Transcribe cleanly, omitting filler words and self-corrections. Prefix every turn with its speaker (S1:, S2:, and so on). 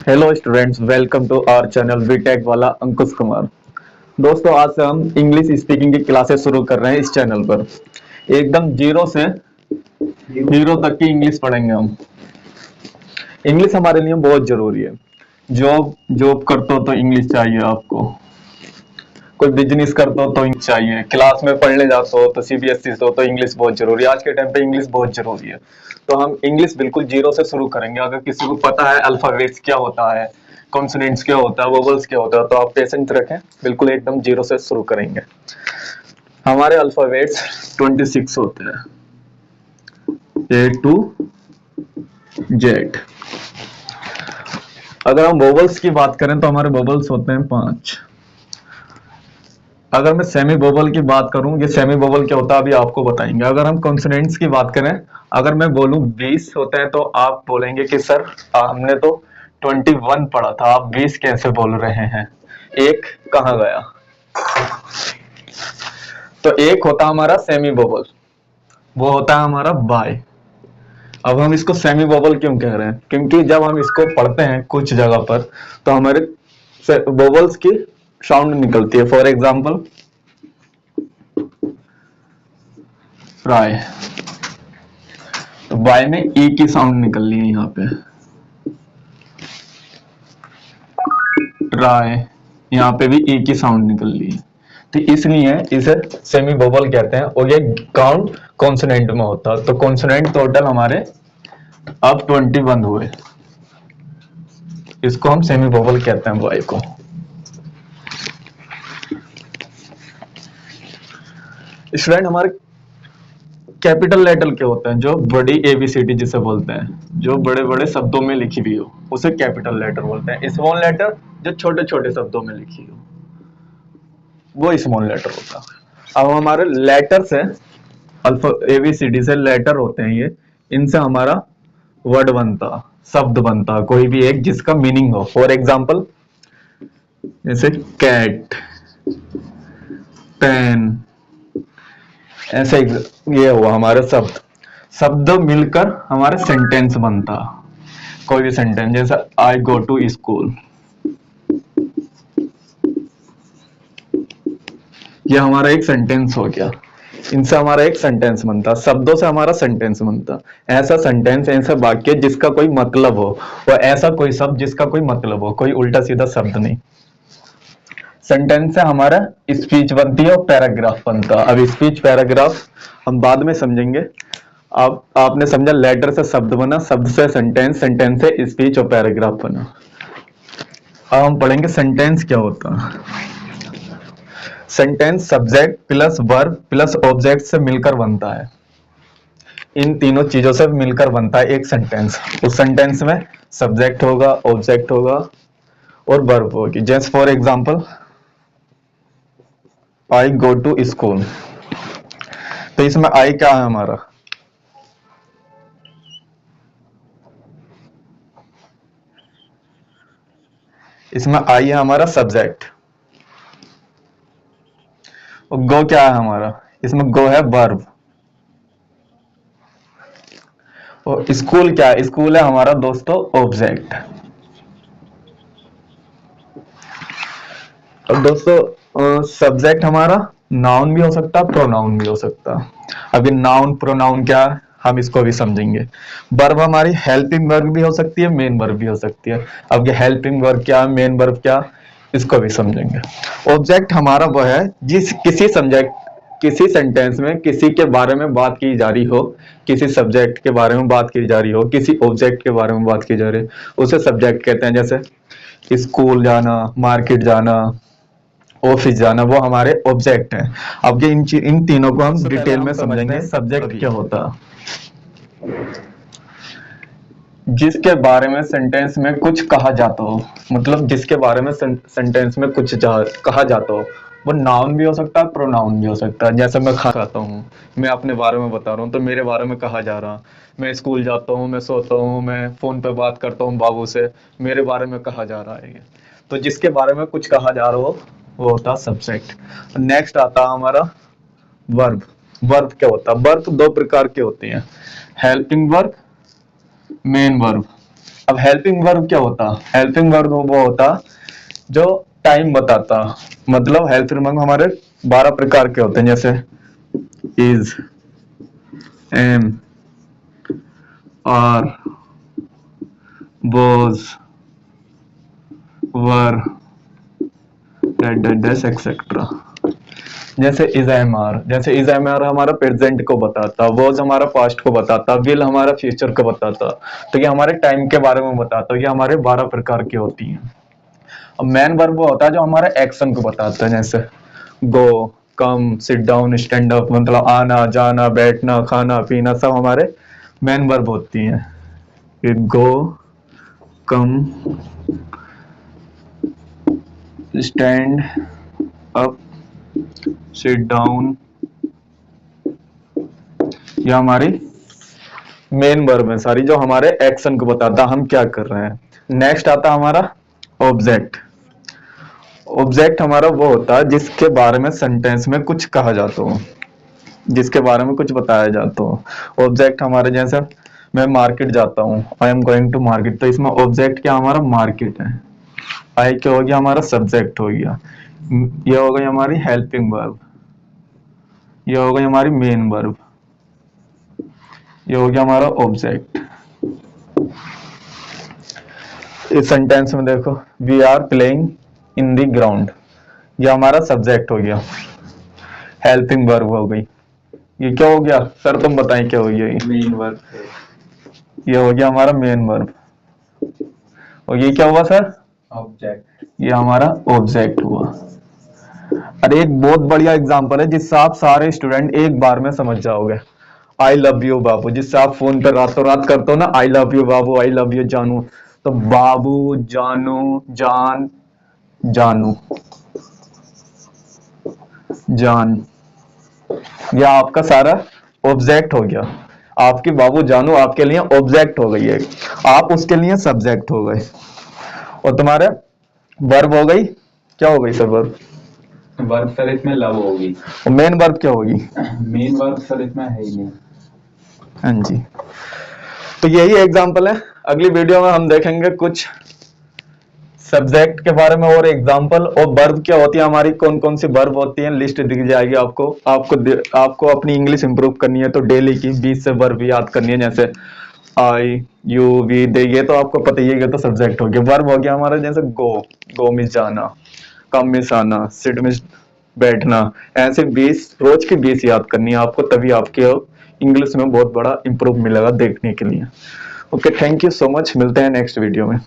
S1: Hello students, welcome to our channel B Tech वाला अंकुश कुमार। दोस्तों, आज से हम इंग्लिश स्पीकिंग की क्लासेस शुरू कर रहे हैं इस चैनल पर। एकदम जीरो से हीरो तक की इंग्लिश पढ़ेंगे हम। इंग्लिश हमारे लिए बहुत जरूरी है। जॉब जॉब करते हो तो इंग्लिश चाहिए आपको, कोई बिजनेस करते हो तो इंग्लिश चाहिए, क्लास में पढ़ने जाते हो तो सीबीएसई से हो तो इंग्लिश बहुत जरूरी है। आज के टाइम पे इंग्लिश बहुत जरूरी है। तो हम इंग्लिश बिल्कुल जीरो से शुरू करेंगे। अगर किसी को पता है अल्फाबेट्स क्या होता है, कॉन्सोनेंट्स क्या होता है, वोवेल्स क्या होता है, तो आप पेशेंस रखें, बिल्कुल एकदम जीरो से शुरू करेंगे। हमारे अल्फाबेट्स 26 होते हैं, ए टू जेड। अगर हम वोवेल्स की बात करें तो हमारे वोवेल्स होते हैं 5। अगर मैं सेमी वोवल की बात करूं, ये सेमी वोवल क्या होता है अभी आपको बताएंगे। अगर हम कॉन्सोनेंट्स की बात करें, अगर मैं बोलूं 20 होते हैं तो आप बोलेंगे कि सर हमने तो 21 पढ़ा था, आप 20 कैसे बोल रहे हैं, एक कहां गया। तो एक होता हमारा सेमी वोवल, वो होता है हमारा बाय। अब हम इसको सेमी वोवल क्यों कह रहे हैं, क्योंकि जब हम इसको पढ़ते हैं कुछ जगह पर तो हमारे वोवल्स की साउंड निकलती है। फॉर एग्जाम्पल राय, तो बाय में ई की साउंड निकल रही है यहाँ पे, राय यहाँ पे भी ई की साउंड निकल रही है। तो इसलिए इसे सेमी वोवल कहते हैं और ये काउंट कॉन्सोनेंट में होता है। तो कॉन्सोनेंट टोटल हमारे अब 21 हुए, इसको हम सेमी वोवल कहते हैं बाय को। स्टूडेंट, हमारे कैपिटल लेटर क्या होते हैं, जो बड़ी एबीसीडी जिसे बोलते हैं, जो बड़े बड़े शब्दों में लिखी हुई हो उसे कैपिटल लेटर बोलते हैं। स्मॉल लेटर जो छोटे छोटे शब्दों में लिखी हो वो स्मॉल लेटर होता है। अब हमारे लेटर्स है, अल्फा एबीसीडी से लेटर होते हैं ये, इनसे हमारा वर्ड बनता, शब्द बनता, कोई भी एक जिसका मीनिंग हो। फॉर एग्जाम्पल जैसे कैट, पेन, ऐसे ये हुआ हमारे शब्द। शब्द मिलकर हमारा सेंटेंस बनता, कोई भी सेंटेंस, जैसे आई गो टू स्कूल, ये हमारा एक सेंटेंस हो गया। इनसे हमारा एक सेंटेंस बनता, शब्दों से हमारा सेंटेंस बनता। ऐसा सेंटेंस, ऐसा वाक्य जिसका कोई मतलब हो, और ऐसा कोई शब्द जिसका कोई मतलब हो, कोई उल्टा सीधा शब्द नहीं। सेंटेंस से हमारा स्पीच बनती है और पैराग्राफ बनता। अब स्पीच पैराग्राफ हम बाद में समझेंगे। अब आपने समझा, लेटर से शब्द बना, शब्द से सेंटेंस, सेंटेंस से स्पीच और पैराग्राफ बना। अब हम पढ़ेंगे सेंटेंस क्या होता है। Sentence subject plus verb plus object से मिलकर बनता है। इन तीनों चीजों से मिलकर बनता है एक सेंटेंस। उस सेंटेंस में सब्जेक्ट होगा, ऑब्जेक्ट होगा और वर्ब होगी। जैसे for example I go to school, तो इसमें आई क्या है हमारा, इसमें आई है हमारा सब्जेक्ट। और गो क्या है हमारा, इसमें गो है वर्ब। और स्कूल क्या है, स्कूल है हमारा दोस्तों ऑब्जेक्ट। अब दोस्तों सब्जेक्ट हमारा नाउन भी हो सकता, प्रोनाउन भी हो सकता। अभी नाउन प्रोनाउन क्या है हम इसको भी समझेंगे। वर्ब हमारी हेल्पिंग वर्ब भी हो सकती है, मेन वर्ब भी हो सकती है। अब ये हेल्पिंग वर्ब क्या, मेन वर्ब क्या, इसको भी समझेंगे। ऑब्जेक्ट हमारा वह है जिस किसी सब्जेक्ट, किसी सेंटेंस में किसी के बारे में बात की जा रही हो, किसी सब्जेक्ट के बारे में बात की जा रही हो, किसी ऑब्जेक्ट के बारे में बात की जा रही है, उसे सब्जेक्ट कहते हैं। जैसे स्कूल जाना, मार्केट जाना, ऑफिस जाना, वो हमारे ऑब्जेक्ट हैं। अब ये इन तीनों को हम डिटेल में समझेंगे। सब्जेक्ट क्या होता है, जिसके बारे में सेंटेंस में कुछ कहा जाता हो, मतलब जिसके बारे में सेंटेंस में कुछ कहा जाता हो। वो नाउन भी हो सकता है, प्रोनाउन भी हो सकता है। जैसे मैं खाता हूँ, मैं अपने बारे में बता रहा हूँ तो मेरे बारे में कहा जा रहा। मैं स्कूल जाता हूँ, मैं सोता हूँ, मैं फोन पे बात करता हूँ बाबू से, मेरे बारे में कहा जा रहा है ये। तो जिसके बारे में कुछ कहा जा रहा हो वो होता है सब्जेक्ट। नेक्स्ट आता है हमारा वर्ब। वर्ब क्या होता है, वर्ब दो प्रकार के होते हैं, हेल्पिंग वर्ब, मेन वर्ब। अब हेल्पिंग वर्ब क्या होता? हेल्पिंग वर्ब वो होता जो टाइम बताता। मतलब हेल्पिंग वर्ब हमारे 12 प्रकार के होते हैं, जैसे is, am, are, was, were, etcetera. जैसे इज एम आर, जैसे इज एम आर हमारा प्रेजेंट को बताता, वॉज हमारा पास्ट को बताता, विल हमारा फ्यूचर को बताता। तो ये हमारे टाइम के बारे में बताता। ये हमारे 12 प्रकार की होती हैं। अब मेन वर्ब वो होता है जो हमारे एक्शन को बताता है, जैसे गो, कम, सिट डाउन, स्टैंड अप, मतलब आना जाना, बैठना, खाना पीना, सब हमारे मेन वर्ब होती हैं। गो, कम, स्टैंड अप, सिट डाउन, ये हमारी मेन वर्ब है सारी, जो हमारे एक्शन को बताता हम क्या कर रहे हैं। नेक्स्ट आता हमारा ऑब्जेक्ट। ऑब्जेक्ट हमारा वो होता है जिसके बारे में सेंटेंस में कुछ कहा जाता हो, जिसके बारे में कुछ बताया जाता हो। ऑब्जेक्ट हमारे, जैसे मैं मार्केट जाता हूँ, I am going to market, तो इसमें ऑब्जेक्ट क्या हमारा मार्केट है। आई क्या हो गया हमारा सब्जेक्ट हो गया। ये हो गई हमारी हेल्पिंग वर्ब, ये हो गई हमारी मेन वर्ब, ये हो गया हमारा ऑब्जेक्ट। इस सेंटेंस में देखो, we are playing in the ground, ये हमारा सब्जेक्ट हो गया। हेल्पिंग वर्ब हो गई। ये क्या हो गया सर, तुम बताएं क्या हो गया?
S2: Main verb.
S1: ये हो गया हमारा मेन वर्ब। और ये क्या हुआ सर?
S2: ऑब्जेक्ट।
S1: ये हमारा ऑब्जेक्ट हुआ। अरे एक बहुत बढ़िया एग्जांपल है जिससे आप सारे स्टूडेंट एक बार में समझ जाओगे। आई लव यू बाबू, जिससे आप फोन पर रातों रात करते हो ना, I love you Babu, I love you जानू, तो बाबू, जानू, जान, जानू, जान, यह आपका सारा ऑब्जेक्ट हो गया। आपकी बाबू जानू आपके लिए ऑब्जेक्ट हो गई है, आप उसके लिए सब्जेक्ट हो गए। और तुम्हारे वर्ब हो गई, क्या हो गई सर वर्ब?
S2: वर्ब सर इसमें लव होगी।
S1: और मेन वर्ब क्या होगी?
S2: मेन वर्ब सर इसमें है ही नहीं।
S1: हाँ जी, तो यही एग्जांपल है। अगली वीडियो में हम देखेंगे कुछ सब्जेक्ट के बारे में और एग्जांपल, और वर्ब क्या होती है हमारी, कौन कौन सी वर्ब होती है, लिस्ट दिख जाएगी आपको। आपको अपनी इंग्लिश इंप्रूव करनी है तो डेली की 20 से वर्ब याद करनी है, जैसे आई, यू, वी, दे, ये तो आपको पता ही है, ये तो सब्जेक्ट हो गया। वर्ब हो गया हमारा, जैसे गो, गो मीन्स जाना, कम मीन्स आना, सिट मीन्स बैठना। ऐसे 20 रोज की 20 याद करनी है आपको, तभी आपके इंग्लिश में बहुत बड़ा इंप्रूव मिलेगा देखने के लिए। Okay, thank you so much, मिलते हैं नेक्स्ट वीडियो में।